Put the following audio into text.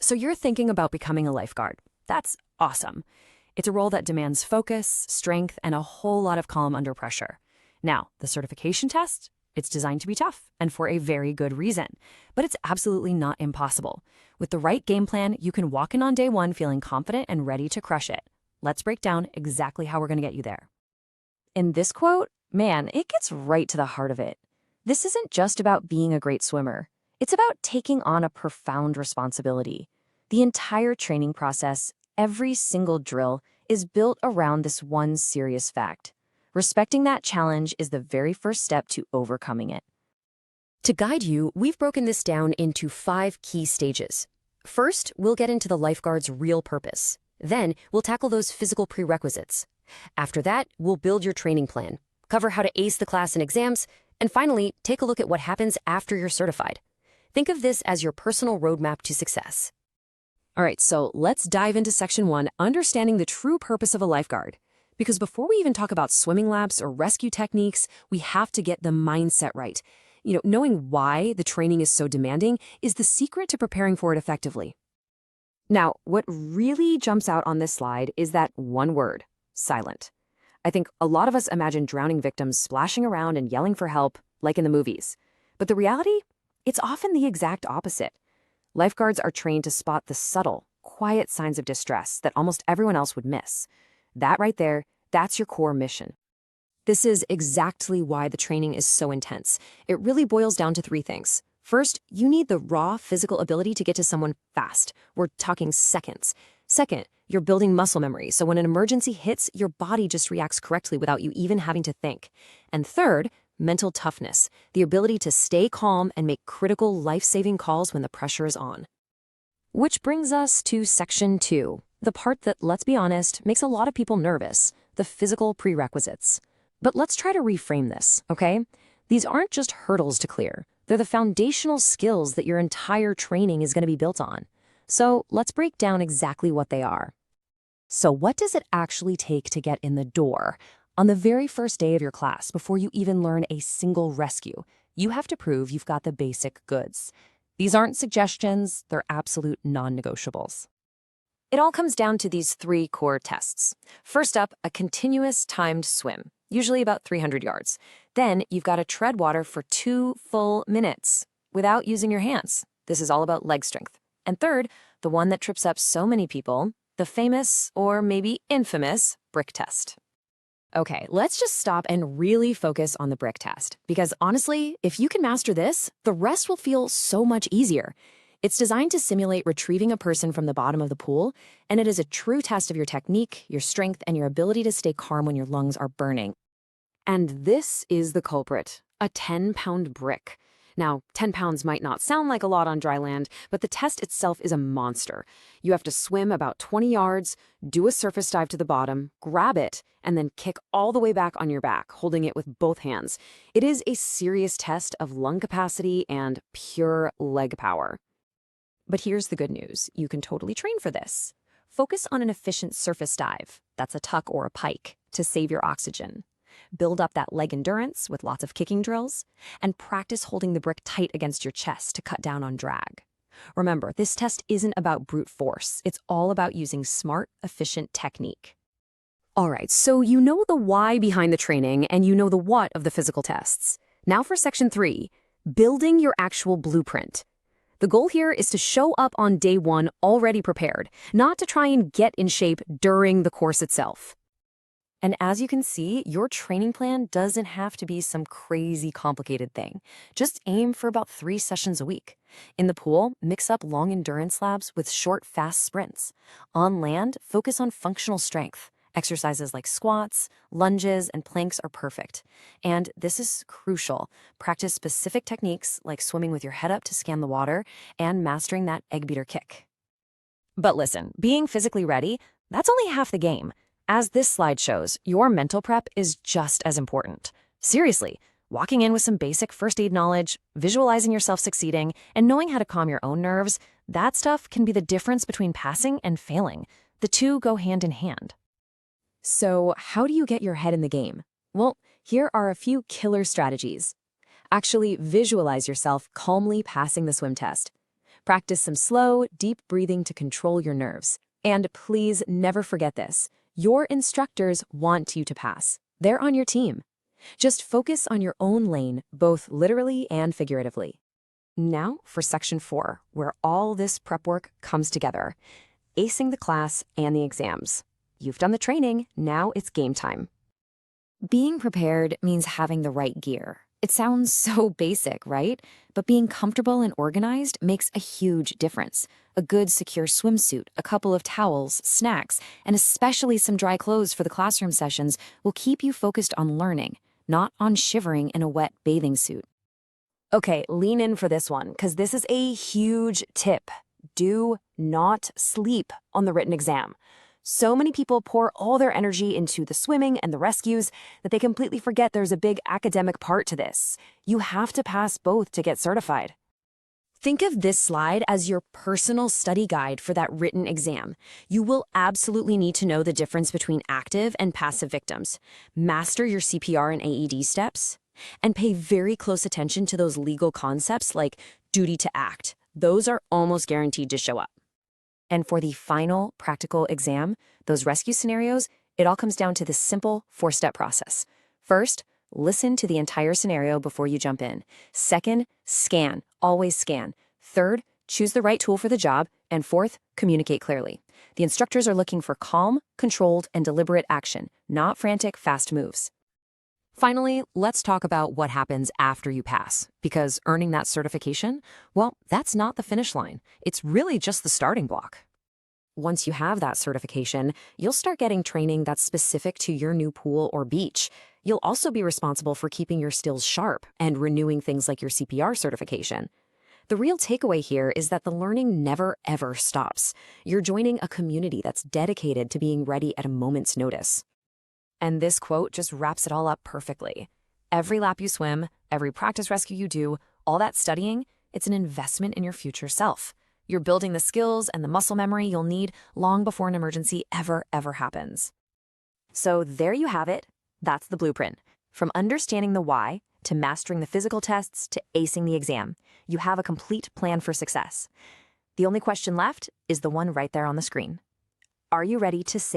So you're thinking about becoming a lifeguard. That's awesome. It's a role that demands focus, strength, and a whole lot of calm under pressure. Now, the certification test? It's designed to be tough, and for a very good reason. But it's absolutely not impossible. With the right game plan, you can walk in on day one feeling confident and ready to crush it. Let's break down exactly how we're going to get you there. In this quote, man, it gets right to the heart of it. This isn't just about being a great swimmer. It's about taking on a profound responsibility. The entire training process, every single drill, is built around this one serious fact. Respecting that challenge is the very first step to overcoming it. To guide you, we've broken this down into 5 key stages. First, we'll get into the lifeguard's real purpose. Then, we'll tackle those physical prerequisites. After that, we'll build your training plan, cover how to ace the class and exams, and finally, take a look at what happens after you're certified. Think of this as your personal roadmap to success. All right, so let's dive into Section 1, understanding the true purpose of a lifeguard. Because before we even talk about swimming laps or rescue techniques, we have to get the mindset right. Knowing why the training is so demanding is the secret to preparing for it effectively. Now, what really jumps out on this slide is that one word, silent. I think a lot of us imagine drowning victims splashing around and yelling for help, like in the movies. But the reality? It's often the exact opposite. Lifeguards are trained to spot the subtle, quiet signs of distress that almost everyone else would miss. That right there, that's your core mission. This is exactly why the training is so intense. It really boils down to 3 things. First, you need the raw physical ability to get to someone fast. We're talking seconds. Second, you're building muscle memory, so when an emergency hits, your body just reacts correctly without you even having to think. And third, mental toughness, the ability to stay calm and make critical life-saving calls when the pressure is on. Which brings us to Section 2, the part that, let's be honest, makes a lot of people nervous, the physical prerequisites. But let's try to reframe this, okay? These aren't just hurdles to clear. They're the foundational skills that your entire training is going to be built on. So let's break down exactly what they are. So what does it actually take to get in the door? On the very first day of your class, before you even learn a single rescue, you have to prove you've got the basic goods. These aren't suggestions, they're absolute non-negotiables. It all comes down to these 3 core tests. First up, a continuous timed swim, usually about 300 yards. Then you've got to tread water for 2 full minutes without using your hands. This is all about leg strength. And third, the one that trips up so many people, the famous, or maybe infamous, brick test. Okay, let's just stop and really focus on the brick test. Because honestly, if you can master this, the rest will feel so much easier. It's designed to simulate retrieving a person from the bottom of the pool, and it is a true test of your technique, your strength, and your ability to stay calm when your lungs are burning. And this is the culprit, a 10-pound brick. Now, 10 pounds might not sound like a lot on dry land, but the test itself is a monster. You have to swim about 20 yards, do a surface dive to the bottom, grab it, and then kick all the way back on your back, holding it with both hands. It is a serious test of lung capacity and pure leg power. But here's the good news. You can totally train for this. Focus on an efficient surface dive, that's a tuck or a pike, to save your oxygen. Build up that leg endurance with lots of kicking drills, and practice holding the brick tight against your chest to cut down on drag. Remember, this test isn't about brute force. It's all about using smart, efficient technique. All right, so you know the why behind the training, and you know the what of the physical tests. Now for Section 3, building your actual blueprint. The goal here is to show up on day 1 already prepared, not to try and get in shape during the course itself. And as you can see, your training plan doesn't have to be some crazy complicated thing. Just aim for about 3 sessions a week. In the pool, mix up long endurance labs with short, fast sprints. On land, focus on functional strength. Exercises like squats, lunges, and planks are perfect. And this is crucial. Practice specific techniques like swimming with your head up to scan the water and mastering that egg beater kick. But listen, being physically ready, that's only half the game. As this slide shows, your mental prep is just as important. Seriously, walking in with some basic first aid knowledge, visualizing yourself succeeding, and knowing how to calm your own nerves, that stuff can be the difference between passing and failing. The two go hand in hand. So how do you get your head in the game? Well, here are a few killer strategies. Actually, visualize yourself calmly passing the swim test. Practice some slow, deep breathing to control your nerves. And please never forget this. Your instructors want you to pass. They're on your team. Just focus on your own lane, both literally and figuratively. Now for section 4, where all this prep work comes together. Acing the class and the exams. You've done the training, now it's game time. Being prepared means having the right gear. It sounds so basic, right? But being comfortable and organized makes a huge difference. A good, secure swimsuit, a couple of towels, snacks, and especially some dry clothes for the classroom sessions will keep you focused on learning, not on shivering in a wet bathing suit. Okay, lean in for this one, because this is a huge tip. Do not sleep on the written exam. So many people pour all their energy into the swimming and the rescues that they completely forget there's a big academic part to this. You have to pass both to get certified. Think of this slide as your personal study guide for that written exam. You will absolutely need to know the difference between active and passive victims, master your CPR and AED steps, and pay very close attention to those legal concepts like duty to act. Those are almost guaranteed to show up. And for the final practical exam, those rescue scenarios, it all comes down to this simple 4-step process. First, listen to the entire scenario before you jump in. Second, scan. Always scan. Third, choose the right tool for the job. And fourth, communicate clearly. The instructors are looking for calm, controlled, and deliberate action, not frantic, fast moves. Finally, let's talk about what happens after you pass, because earning that certification, well, that's not the finish line. It's really just the starting block. Once you have that certification, you'll start getting training that's specific to your new pool or beach. You'll also be responsible for keeping your skills sharp and renewing things like your CPR certification. The real takeaway here is that the learning never, ever stops. You're joining a community that's dedicated to being ready at a moment's notice. And this quote just wraps it all up perfectly. Every lap you swim, every practice rescue you do, all that studying, it's an investment in your future self. You're building the skills and the muscle memory you'll need long before an emergency ever happens. So there you have it. That's the blueprint. From understanding the why, to mastering the physical tests, to acing the exam, you have a complete plan for success. The only question left is the one right there on the screen. Are you ready to save